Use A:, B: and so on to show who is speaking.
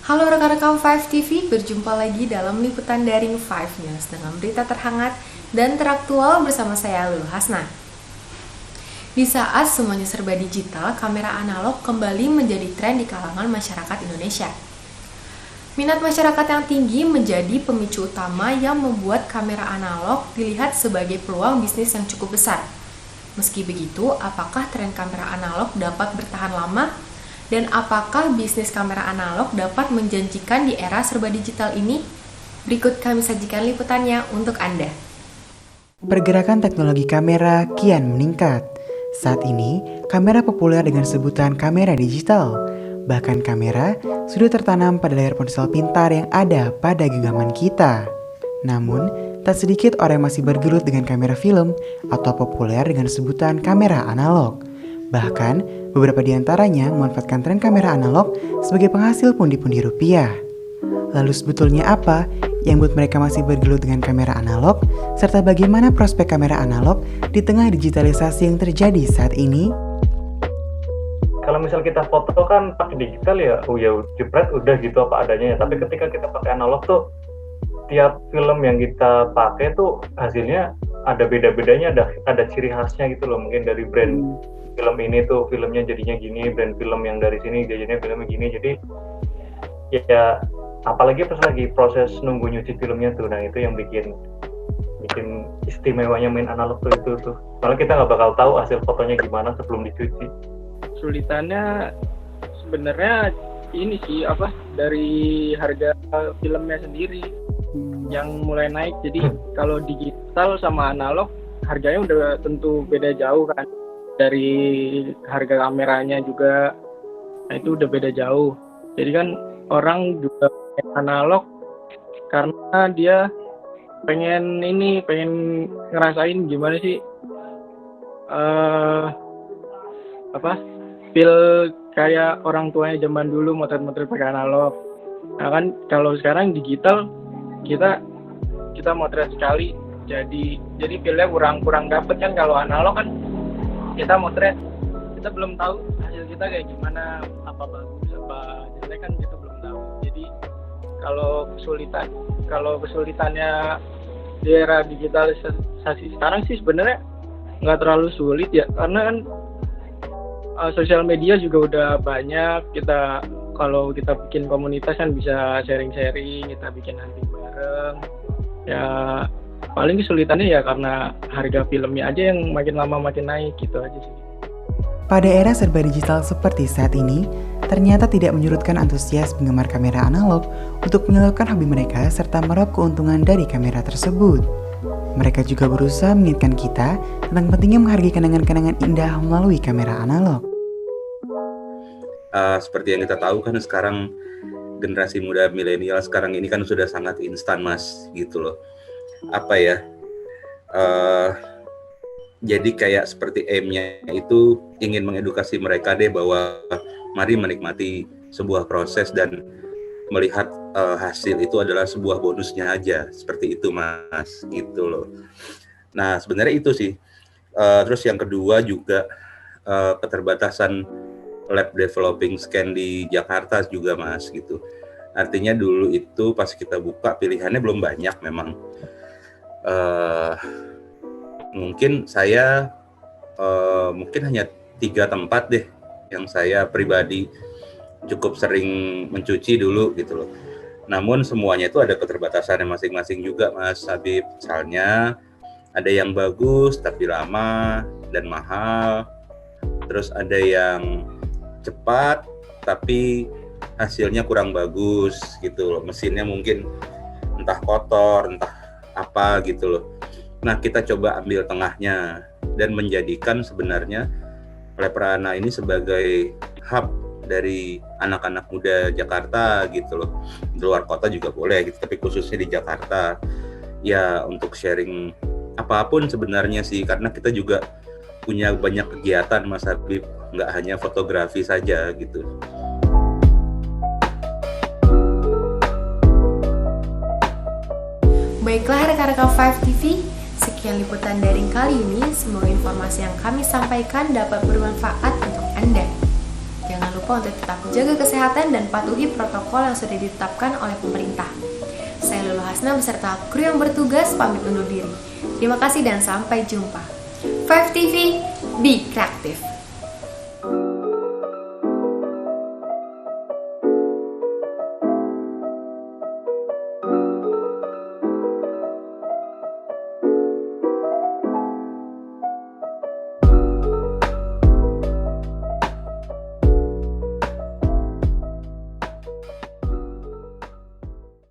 A: Halo rekan-rekan 5 TV, berjumpa lagi dalam liputan daring 5 News dengan berita terhangat dan teraktual bersama saya Lulu Hasna. Di saat semuanya serba digital, kamera analog kembali menjadi tren di kalangan masyarakat Indonesia. Minat masyarakat yang tinggi menjadi pemicu utama yang membuat kamera analog dilihat sebagai peluang bisnis yang cukup besar. Meski begitu, apakah tren kamera analog dapat bertahan lama? Dan apakah bisnis kamera analog dapat menjanjikan di era serba digital ini? Berikut kami sajikan liputannya untuk Anda.
B: Pergerakan teknologi kamera kian meningkat. Saat ini, kamera populer dengan sebutan kamera digital. Bahkan kamera sudah tertanam pada layar ponsel pintar yang ada pada genggaman kita. Namun, tak sedikit orang yang masih bergelut dengan kamera film atau populer dengan sebutan kamera analog. Bahkan, beberapa di antaranya memanfaatkan tren kamera analog sebagai penghasil pundi-pundi rupiah. Lalu sebetulnya apa yang membuat mereka masih bergelut dengan kamera analog, serta bagaimana prospek kamera analog di tengah digitalisasi yang terjadi saat ini?
C: Kalau misal kita foto kan pakai digital ya jepret udah gitu apa adanya ya. Tapi ketika kita pakai analog tuh, tiap film yang kita pakai tuh hasilnya ada beda-bedanya, ada ciri khasnya gitu loh. Mungkin dari brand film ini tuh filmnya jadinya gini, brand film yang dari sini jadinya filmnya gini. Jadi ya apalagi pas lagi proses nunggu nyuci filmnya tuh, nah itu yang bikin istimewanya main analog tuh itu tuh. Soalnya kita nggak bakal tahu hasil fotonya gimana sebelum dicuci.
D: Kesulitannya sebenarnya ini sih dari harga filmnya sendiri yang mulai naik. Jadi kalau digital sama analog harganya udah tentu beda jauh kan. Dari harga kameranya juga, nah itu udah beda jauh. Jadi kan orang juga analog karena dia pengen ngerasain gimana sih feel kayak orang tuanya zaman dulu motret-motret pakai analog. Nah kan kalau sekarang digital kita motret sekali jadi feelnya kurang dapet kan. Kalau analog kan kita motret, kita belum tahu hasil kita kayak gimana, apa bagus apa jelek kan kita belum tahu. Jadi kalau kesulitannya di era digitalisasi sekarang sih sebenarnya nggak terlalu sulit ya, karena kan sosial media juga udah banyak. Kalau kita bikin komunitas kan bisa sharing-sharing, kita bikin hunting bareng. Ya paling kesulitannya ya karena harga filmnya aja yang makin lama makin naik gitu aja sih.
B: Pada era serba digital seperti saat ini, ternyata tidak menyurutkan antusias penggemar kamera analog untuk menyalurkan hobi mereka serta meraup keuntungan dari kamera tersebut. Mereka juga berusaha mengingatkan kita tentang pentingnya menghargai kenangan-kenangan indah melalui kamera analog.
E: Seperti yang kita tahu kan sekarang generasi muda milenial sekarang ini kan sudah sangat instan mas gitu loh. Jadi kayak seperti aim-nya itu ingin mengedukasi mereka deh bahwa mari menikmati sebuah proses dan melihat hasil itu adalah sebuah bonusnya aja, seperti itu mas gitu loh. Nah sebenarnya itu sih. Terus yang kedua juga keterbatasan lab developing scan di Jakarta juga mas gitu. Artinya dulu itu pas kita buka pilihannya belum banyak memang. Mungkin saya mungkin hanya 3 tempat deh yang saya pribadi cukup sering mencuci dulu gitu loh. Namun semuanya itu ada keterbatasannya masing-masing juga mas Habib. Misalnya ada yang bagus tapi lama dan mahal. Terus ada yang cepat tapi hasilnya kurang bagus gitu loh. Mesinnya mungkin entah kotor, entah apa gitu loh. Nah kita coba ambil tengahnya dan menjadikan sebenarnya Leprana ini sebagai hub dari anak-anak muda Jakarta gitu loh. Di luar kota juga boleh gitu, tapi khususnya di Jakarta ya untuk sharing apapun sebenarnya sih, karena kita juga punya banyak kegiatan Mas Habib, nggak hanya fotografi saja gitu.
A: Baiklah rekan-rekan 5 TV, sekian liputan daring kali ini. Semoga informasi yang kami sampaikan dapat bermanfaat untuk Anda. Jangan lupa untuk tetap jaga kesehatan dan patuhi protokol yang sudah ditetapkan oleh pemerintah. Saya Lulu Hasna beserta kru yang bertugas pamit undur diri. Terima kasih dan sampai jumpa. 5 TV, be kreatif.